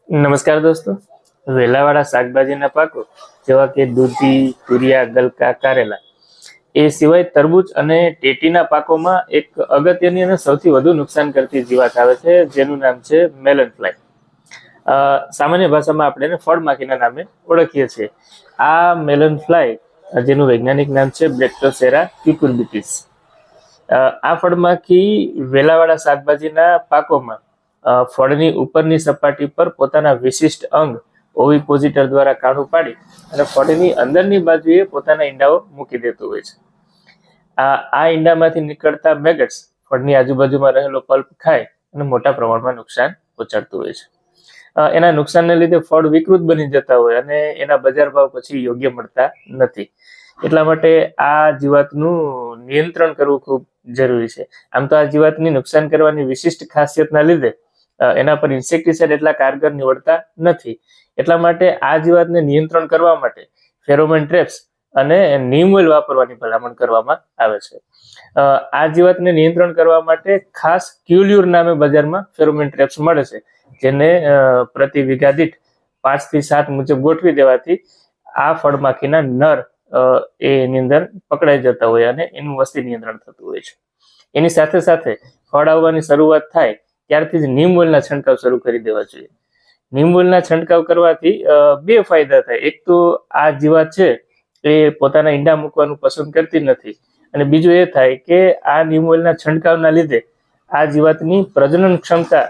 નમસ્કાર દોસ્તો, વેલાવાળા શાકભાજીના પાકો જેવા કે દૂધી, તુરિયા, ગલકા, કારેલા એ સિવાય તરબૂચ અને ટેટીના પાકોમાં એક અગત્યની અને સૌથી વધુ નુકસાન કરતી જીવાત આવે છે, જેનું નામ છે મેલન ફ્લાય. સામાન્ય ભાષામાં આપણે એને ફળમાખીના નામે ઓળખીએ છીએ. આ મેલન ફ્લાય, જેનું વૈજ્ઞાનિક નામ છે બ્લેક્ટોસેરા ક્યુકુર્બિટિસ, આ ફળમાખી વેલાવાળા શાકભાજીના પાકોમાં ફળની ઉપરની સપાટી પર પોતાના વિશિષ્ટ અંગ ઓવિપોઝિટર દ્વારા કાઢું પાડી અને ફળની અંદરની બાજુએ પોતાના ઈંડાઓ મૂકી દેતું હોય છે. આ ઈંડામાંથી નીકળતા મેગટ્સ ફળની આજુબાજુમાં રહેલો પલ્પ ખાય અને મોટા પ્રમાણમાં નુકસાન પહોંચાડતું હોય છે. એના નુકસાનને લીધે ફળ વિકૃત બની જતા હોય અને એના બજાર ભાવ પછી યોગ્ય મળતા નથી. એટલા માટે આ જીવાતનું નિયંત્રણ કરવું ખૂબ જરૂરી છે. આમ તો આ જીવાતની નુકસાન કરવાની વિશિષ્ટ ખાસિયતના લીધે એના પર ઇન્સેક્ટિસાઇડ એટલા કારગર નીવડતા નથી. એટલા માટે આ જીવાતને નિયંત્રણ કરવા માટે ફેરોમેન ટ્રેપ્સ અને નીમ ઓઇલ વાપરવાની ભલામણ કરવામાં આવે છે. આ જીવાતને નિયંત્રણ કરવા માટે ખાસ ક્યુલ્યુર નામે બજારમાં ફેરોમેન ટ્રેપ્સ મળે છે, જેને પ્રતિ વીઘા દીઠ 5 થી 7 મુજબ ગોઠવી દેવાથી આ ફળમાખીના નર એની અંદર પકડાઈ જતા હોય અને એનું વસ્તી નિયંત્રણ થતું હોય છે. એની સાથે સાથે ફળ આવવાની શરૂઆત થાય ત્યારથી જ નીમ ઓઇલના છંટકાવ શરૂ કરી દેવા જોઈએ. નીમ ઓઇલના છંટકાવ કરવાથી બે ફાયદા થાય. એક તો આ જીવાત છે એ પોતાના ઈંડા મૂકવાનું પસંદ કરતી નથી, અને બીજું એ થાય કે આ નીમ ઓઇલના છંટકાવના લીધે આ જીવાતની પ્રજનન ક્ષમતા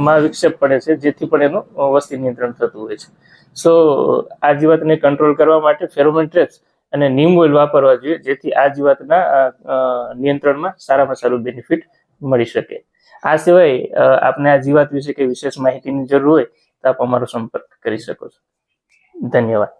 માં વિક્ષેપ પડે છે, જેથી પણ એનું વસ્તી નિયંત્રણ થતું હોય છે. સો આ જીવાતને કંટ્રોલ કરવા માટે ફેરોમેન ટ્રેપ્સ અને નીમ ઓઇલ વાપરવા જોઈએ, જેથી આ જીવાતના નિયંત્રણમાં સારામાં સારું બેનિફિટ મળી શકે. આ સિવાય આપને આ જીવાત વિશે કઈ વિશેષ માહિતીની જરૂર હોય તો આપ અમારો સંપર્ક કરી શકો છો. ધન્યવાદ.